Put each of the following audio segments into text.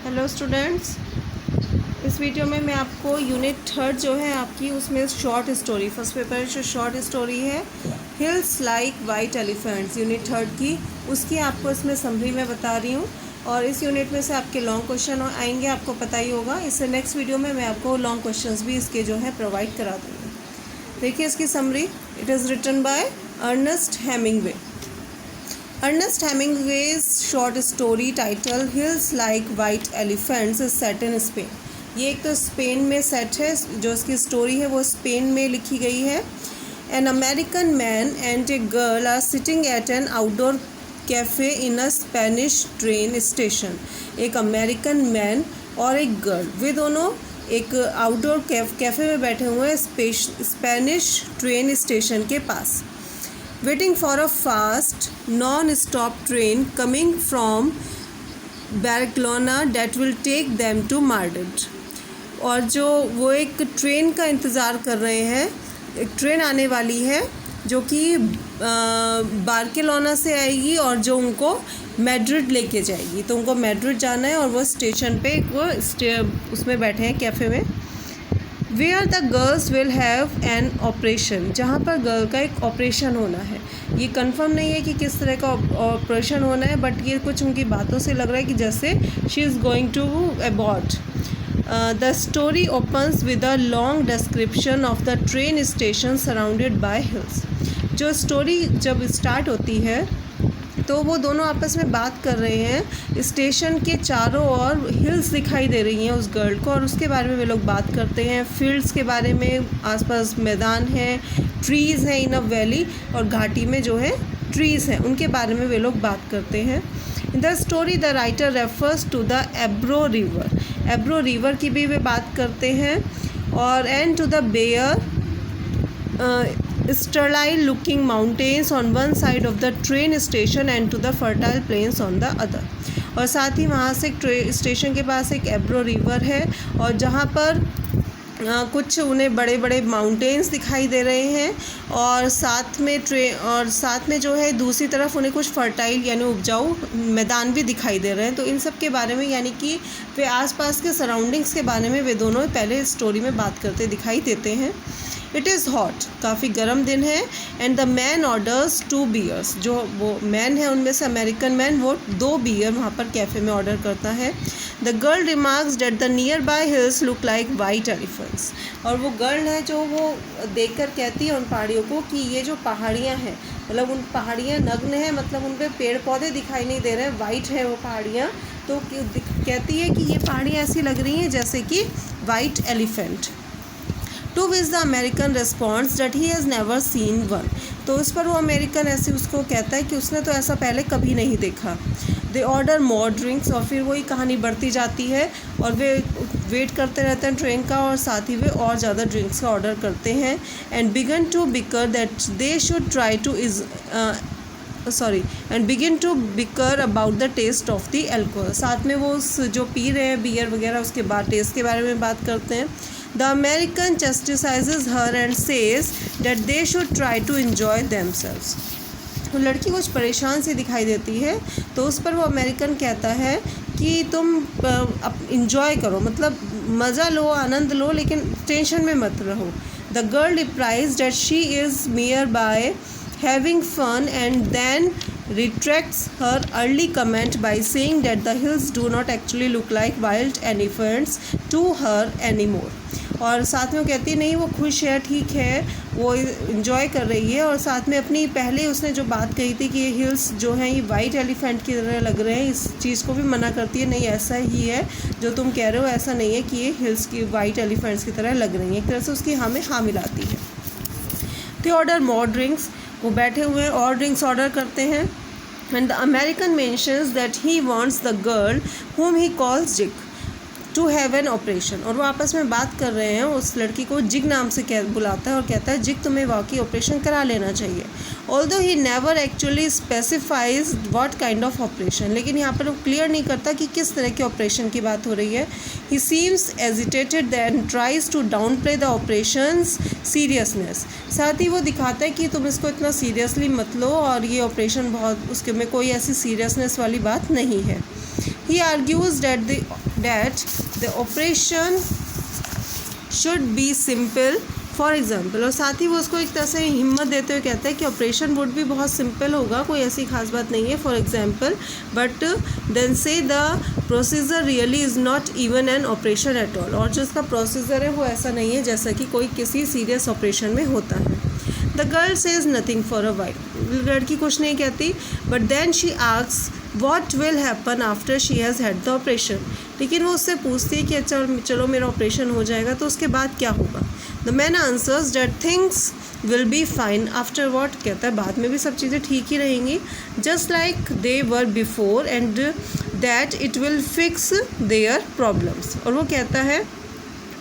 Hello students, इस video में मैं आपको यूनिट 3 जो है आपकी उसमें शॉर्ट स्टोरी फर्स्ट पेपर जो शॉर्ट स्टोरी है hills like white elephants unit 3 की उसकी आपको इसमें समरी में बता रही हूँ। और इस यूनिट में से आपके लॉन्ग क्वेश्चन आएंगे, आपको पता ही होगा। इससे नेक्स्ट वीडियो में मैं आपको लॉन्ग क्वेश्चंस भी इसके जो है प्रोवाइड करा दूँगी। देखिए इसकी summary. It is written by Ernest Hemingway. Ernest Hemingway's short story titled Hills Like White Elephants is set in Spain। ये एक तो स्पेन में सेट है, जो इसकी स्टोरी है वो स्पेन में लिखी गई है। An American man and a girl are sitting at an outdoor cafe in a Spanish train station। एक अमेरिकन मैन और एक गर्ल, वे दोनों एक आउटडोर कैफ़े में बैठे हुए हैं स्पेनिश ट्रेन स्टेशन के पास। Waiting for a fast non-stop train coming from Barcelona that will take them to Madrid। और जो वो एक ट्रेन का इंतज़ार कर रहे हैं, एक ट्रेन आने वाली है जो कि बार्सिलोना से आएगी और जो उनको मैड्रिड लेके जाएगी। तो उनको मैड्रिड जाना है और वो स्टेशन पे वो उसमें बैठे हैं कैफ़े में। Where the girls will have an operation, जहाँ पर गर्ल का एक ऑपरेशन होना है। ये कंफर्म नहीं है कि किस तरह का ऑपरेशन होना है, बट ये कुछ उनकी बातों से लग रहा है कि जैसे she is going to abort. The story opens with a long description of the train station surrounded by hills. जो स्टोरी जब स्टार्ट होती है तो वो दोनों आपस में बात कर रहे हैं। स्टेशन के चारों ओर हिल्स दिखाई दे रही हैं उस गर्ल को, और उसके बारे में वे लोग बात करते हैं। फील्ड्स के बारे में, आसपास मैदान हैं, ट्रीज़ हैं इन अ वैली, और घाटी में जो है ट्रीज़ हैं, उनके बारे में वे लोग बात करते हैं। In the story the writer refers to the Ebro river. Ebro river की भी वे बात करते हैं। और and to the bare sterile looking mountains on one side of the train station and to the fertile plains on the other। और साथ ही वहाँ से एक स्टेशन के पास एक एब्रो रिवर है, और जहाँ पर कुछ उन्हें बड़े बड़े माउंटेन्स दिखाई दे रहे हैं, और साथ में जो है दूसरी तरफ उन्हें कुछ फर्टाइल यानी उपजाऊ मैदान भी दिखाई दे रहे हैं। तो इन सब के बारे में, यानी कि वे आसपास के सराउंडिंग्स के बारे में वे दोनों पहले स्टोरी में बात करते दिखाई देते हैं। इट इज़ हॉट, काफ़ी गर्म दिन है। And the man orders 2 beers. जो वो मैन है उनमें से अमेरिकन मैन, वो 2 बियर वहाँ पर कैफ़े में ऑर्डर करता है। The girl remarks that the nearby hills look like white elephants. और वो गर्ल है जो वो देखकर कहती है उन पहाड़ियों को कि ये जो पहाड़ियाँ हैं, मतलब उन पहाड़ियाँ नग्न हैं, मतलब उन पर पेड़ पौधे दिखाई नहीं दे रहे हैं, वाइट है वो पहाड़ियाँ। तो कहती है कि ये पहाड़ियाँ ऐसी लग रही हैं जैसे कि white elephant. To which the American response that he has never seen one. तो उस पर वो अमेरिकन ऐसे उसको कहता है कि उसने तो ऐसा पहले कभी नहीं देखा। दे ऑर्डर मोर ड्रिंक्स। और फिर वही कहानी बढ़ती जाती है, और वे वेट करते रहते हैं ट्रेन का, और साथ ही वे और ज़्यादा ड्रिंक्स का ऑर्डर करते हैं। And began to bicker about the taste of the alcohol. साथ में वो उस जो पी रहे हैं बियर वगैरह, उसके बाद टेस्ट के बारे में बात करते हैं। The American chastises her and says that they should try to enjoy themselves। तो लड़की कुछ परेशान सी दिखाई देती है, तो उस पर वो अमेरिकन कहता है कि तुम इंजॉय करो, मतलब मज़ा लो, आनंद लो, लेकिन टेंशन में मत रहो। The girl replies that she is nearby having fun and then retracts her early comment by saying that the hills do not actually look like wild elephants to her anymore। और साथ में वो कहती है नहीं, वो खुश है, ठीक है, वो इन्जॉय कर रही है। और साथ में अपनी पहले उसने जो बात कही थी कि ये हिल्स जो हैं ये वाइट एलिफेंट की तरह लग रहे हैं, इस चीज़ को भी मना करती है। नहीं, ऐसा ही है जो तुम कह रहे हो, ऐसा नहीं है कि ये हिल्स की वाइट एलिफेंट्स की तरह लग रही हैं। एक तरह से उसकी हाँ में हाँ मिलाती है। They order more drinks. वो बैठे हुए और ड्रिंक्स ऑर्डर करते हैं। And the American mentions that he wants the girl whom he calls Jig to have an operation. और वो आपस में बात कर रहे हैं, उस लड़की को जिग नाम से बुलाता है और कहता है जिग तुम्हें वाकई ऑपरेशन करा लेना चाहिए। Although he never actually specifies what kind of operation. लेकिन यहाँ पर वो क्लियर नहीं करता कि किस तरह के ऑपरेशन की बात हो रही है। He seems agitated and tries to downplay the operation's seriousness. साथ ही वो दिखाता है कि तुम इसको इतना सीरियसली मत लो, और ये ऑपरेशन बहुत उसके में कोई ऐसी सीरियसनेस वाली बात नहीं है। He argues that the operation should be simple for example, और साथ ही वो उसको एक तरह से हिम्मत देते हुए कहता है कि ऑपरेशन वुड भी बहुत सिंपल होगा, कोई ऐसी खास बात नहीं है फॉर एग्जाम्पल, बट देन से the procedure really is not even an operation at all, और जो उसका प्रोसीजर है वो ऐसा नहीं है जैसा कि कोई किसी सीरियस ऑपरेशन में होता है। The girl says nothing for a while, लड़की कुछ नहीं कहती, but then she asks what will happen after she has had the operation, लेकिन वो उससे पूछती है कि अच्छा चलो मेरा ऑपरेशन हो जाएगा तो उसके बाद क्या होगा। The man answers that things will be fine after what, कहता है बाद में भी सब चीज़ें ठीक ही रहेंगी, just like they were before and that it will fix their problems, और वो कहता है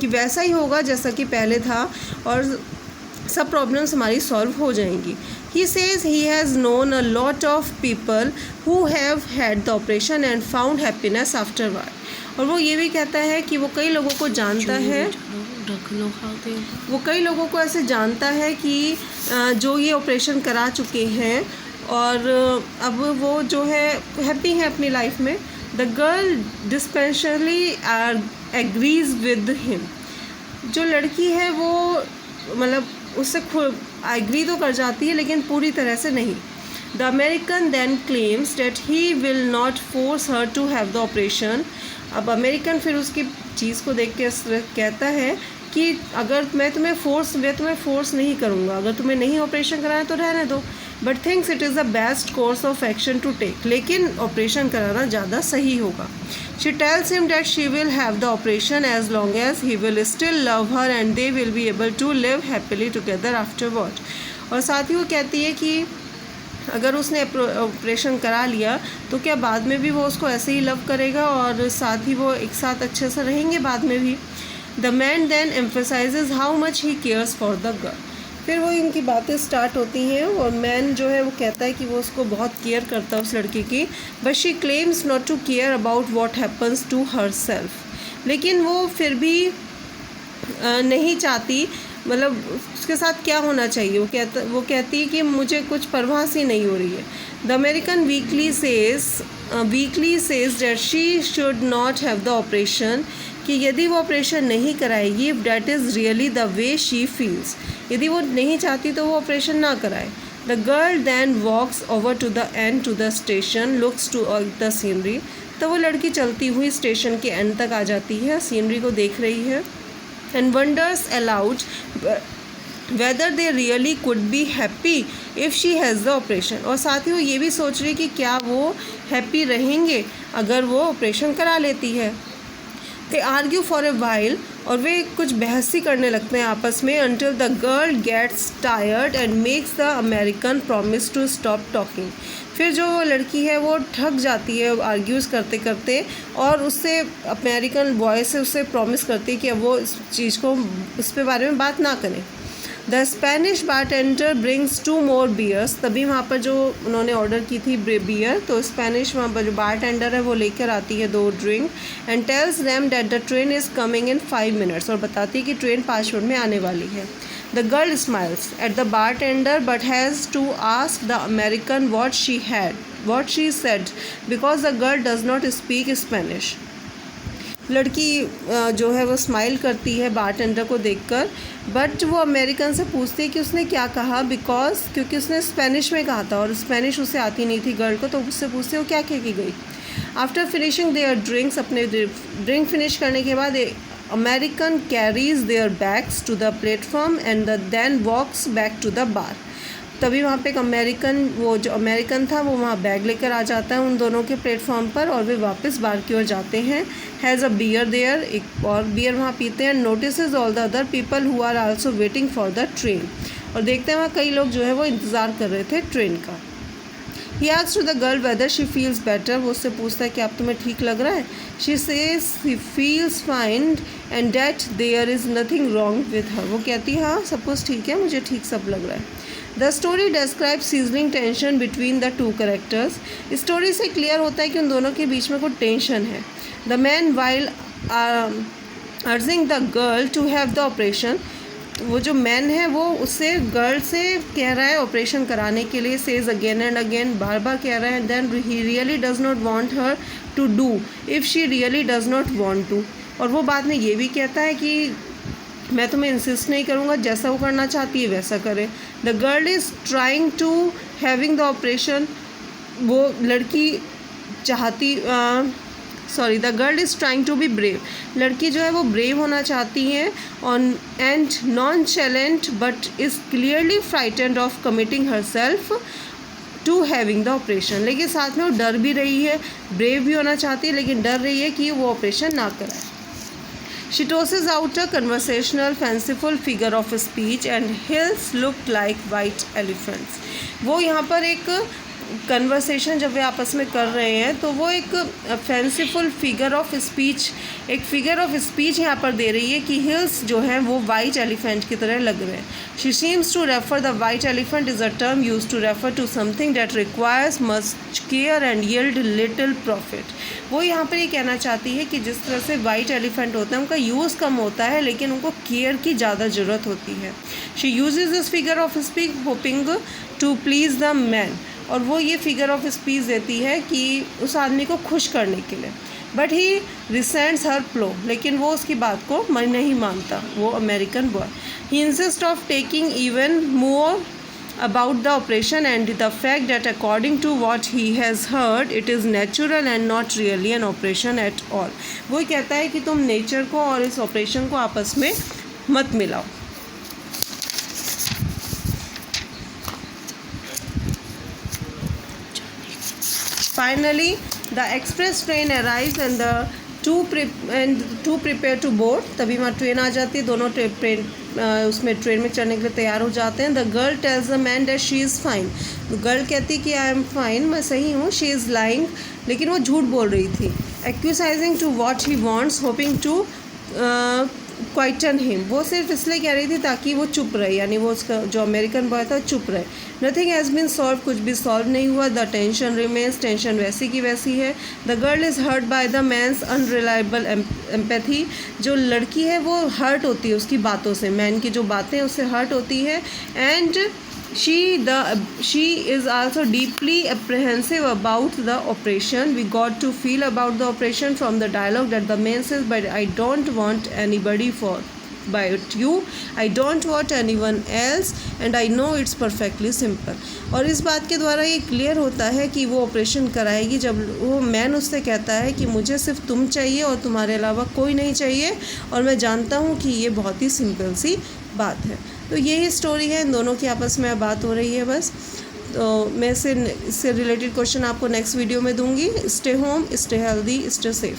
कि वैसा ही होगा जैसा कि पहले था और सब प्रॉब्लम्स हमारी सॉल्व हो जाएंगी। He says he has known a lot of people who have had the operation and found happiness afterward, और वो ये भी कहता है कि वो कई लोगों को जानता है, वो कई लोगों को ऐसे जानता है कि जो ये ऑपरेशन करा चुके हैं और अब वो जो है हैप्पी हैं अपनी लाइफ में। The girl dispassionately agrees with him, जो लड़की है वो मतलब उससे एग्री तो कर जाती है लेकिन पूरी तरह से नहीं। The American then claims that he will not force her to have the operation, अब अमेरिकन फिर उसकी चीज़ को देख के कहता है कि अगर मैं तुम्हें फोर्स नहीं करूँगा, अगर तुम्हें नहीं ऑपरेशन कराना तो रहने दो, but thinks it is the best course of action to take, लेकिन ऑपरेशन कराना ज़्यादा सही होगा। She tells him that she will have the operation as long as he will still love her and they will be able to live happily together afterward, और साथ ही वो कहती है कि अगर उसने ऑपरेशन करा लिया तो क्या बाद में भी वो उसको ऐसे ही लव करेगा और साथ ही वो एक साथ अच्छे से रहेंगे बाद में भी। The man then emphasises how much he cares for the girl, फिर वो इनकी बातें स्टार्ट होती हैं और मैन जो है वो कहता है कि वो उसको बहुत केयर करता है उस लड़की की, but she claims not to care about what happens to herself, लेकिन वो फिर भी नहीं चाहती मतलब उसके साथ क्या होना चाहिए, वो कहती है कि मुझे कुछ परवाह सी नहीं हो रही है। The American weakly says that she should not have the operation, कि यदि वो ऑपरेशन नहीं कराएगी, if that is really the way she feels, यदि वो नहीं चाहती तो वो ऑपरेशन ना कराए। The girl then walks over to the end to the station, looks to the scenery, तो वो लड़की चलती हुई स्टेशन के एंड तक आ जाती है, सीनरी को देख रही है, and wonders allowed whether they really could be happy if she has the operation, और साथ ही वो ये भी सोच रही कि क्या वो हैप्पी रहेंगे अगर वो ऑपरेशन करा लेती है। दे आर्ग्यू फॉर ए वाइल, और वे कुछ बहसी करने लगते हैं आपस में, until the girl gets tired and makes the American promise to stop talking, फिर जो लड़की है वो थक जाती है आर्ग्यूज़ करते करते और उससे अमेरिकन बॉय से उससे प्रॉमिस करती है कि अब वो इस चीज़ को इस पे बारे में बात ना करें। The Spanish bartender brings 2 more beers, तभी वहाँ पर जो उन्होंने ऑर्डर की थी बियर, तो स्पेनिश वहाँ पर जो बारटेंडर है वो लेकर आती है 2 drink, and tells them that the train is coming in 5 minutes, और बताती है कि ट्रेन 5 मिनट में आने वाली है। The girl smiles at the bartender but has to ask the American what she said because the girl does not speak Spanish, लड़की जो है वो स्माइल करती है बारटेंडर को देखकर, बट वो अमेरिकन से पूछती है कि उसने क्या कहा, क्योंकि उसने स्पेनिश में कहा था और स्पेनिश उसे आती नहीं थी गर्ल को, तो उससे पूछते हैं वो क्या कह के गई। आफ्टर फिनिशिंग देयर ड्रिंक्स, अपने ड्रिंक फिनिश करने के बाद American carries their bags to the platform and then walks back to the bar, तभी वहाँ पे एक वो जो अमेरिकन था वो वहाँ बैग लेकर आ जाता है उन दोनों के प्लेटफॉर्म पर, और वे वापस बार की ओर जाते हैं। हैज़ अ बियर देयर, एक और बियर वहाँ पीते हैं। Notices all the other people who are also waiting for the train, और देखते हैं वहाँ कई लोग जो है वो इंतज़ार कर रहे थे ट्रेन का। He asks to the girl whether she feels better, वो उससे पूछता है कि आप तुम्हें ठीक लग रहा है। She says she feels fine and that there is nothing wrong with her, वो कहती है हाँ सब कुछ ठीक है, मुझे ठीक सब लग रहा है। The story describe seasoning tension between the 2 characters, story से क्लियर होता है कि उन दोनों के बीच में कोई टेंशन है। The man while urging the girl to have the operation, वो जो मैन है वो उससे गर्ल से कह रहा है ऑपरेशन कराने के लिए, सेज अगेन एंड अगेन, बार बार कह रहा है, then he really does not want her to do if she really does not want to। और वो बाद में ये भी कहता है कि मैं तुम्हें इंसिस्ट नहीं करूँगा, जैसा वो करना चाहती है वैसा करे। The girl is trying to having the operation, वो लड़की चाहती the girl is trying to be brave, लड़की जो है वो ब्रेव होना चाहती है on and nonchalant but is clearly frightened of committing herself to having the operation, लेकिन साथ में वो डर भी रही है, ब्रेव भी होना चाहती है लेकिन डर रही है कि वो ऑपरेशन ना कराए। She tosses out a conversational, fanciful figure of speech and hills looked like white elephants। वो यहाँ पर एक कन्वर्सेशन जब वे आपस में कर रहे हैं तो वो एक फैंसीफुल फिगर ऑफ स्पीच, एक फिगर ऑफ स्पीच यहाँ पर दे रही है कि हिल्स जो हैं वो वाइट एलिफेंट की तरह लग रहे हैं। She seems to refer the white elephant is a term use to refer to something that requires much care and yield little profit. वो यहाँ पर ये कहना चाहती है कि जिस तरह से वाइट एलिफेंट होते हैं उनका यूज़ कम होता है लेकिन उनको केयर की ज़्यादा ज़रूरत होती है। She uses this figure of speech hoping to please the man, और वो ये फिगर ऑफ स्पीच देती है कि उस आदमी को खुश करने के लिए। बट ही रिसेंट्स हर प्लो, लेकिन वो उसकी बात को नहीं मानता, वो American boy. He insist of taking even more about the operation and the fact that according to what he has heard it is natural and not really an operation at all। वो कहता है कि तुम nature को और इस operation को आपस में मत मिलाओ। Finally the express train arrives and the two prepare to board। तभी वहाँ ट्रेन आ जाती है, दोनों उसमें ट्रेन में चढ़ने के लिए तैयार हो जाते हैं। The girl tells the man that she is fine, girl कहती है कि आई एम फाइन, मैं सही हूँ। शी इज़ लाइंग, लेकिन वो झूठ बोल रही थी। Acquiescing to what he wants hoping to quieten him, वो सिर्फ इसलिए कह रही थी ताकि वो चुप रहे, यानी वो उसका जो अमेरिकन बॉय था चुप रहे। नथिंग हैज़ बीन सॉल्व, कुछ भी सॉल्व नहीं हुआ। द टेंशन रिमेन्स, टेंशन वैसी की वैसी है। The girl is hurt by the man's unreliable empathy, जो लड़की है वो हर्ट होती है उसकी बातों से, मैन की जो बातें उससे हर्ट होती है। And she is also deeply apprehensive about the operation। We got to feel about the operation from the dialogue that the man says, but I don't want anybody but you, I don't want anyone else and I know it's perfectly simple। और इस बात के द्वारा ये clear होता है कि वो ऑपरेशन कराएगी जब वो मैन उससे कहता है कि मुझे सिर्फ तुम चाहिए और तुम्हारे अलावा कोई नहीं चाहिए, और मैं जानता हूँ कि ये बहुत ही सिंपल सी बात है। तो यही स्टोरी है, इन दोनों की आपस में बात हो रही है बस। तो मैं इससे रिलेटेड क्वेश्चन आपको नेक्स्ट वीडियो में दूंगी। Stay home, stay healthy, stay safe.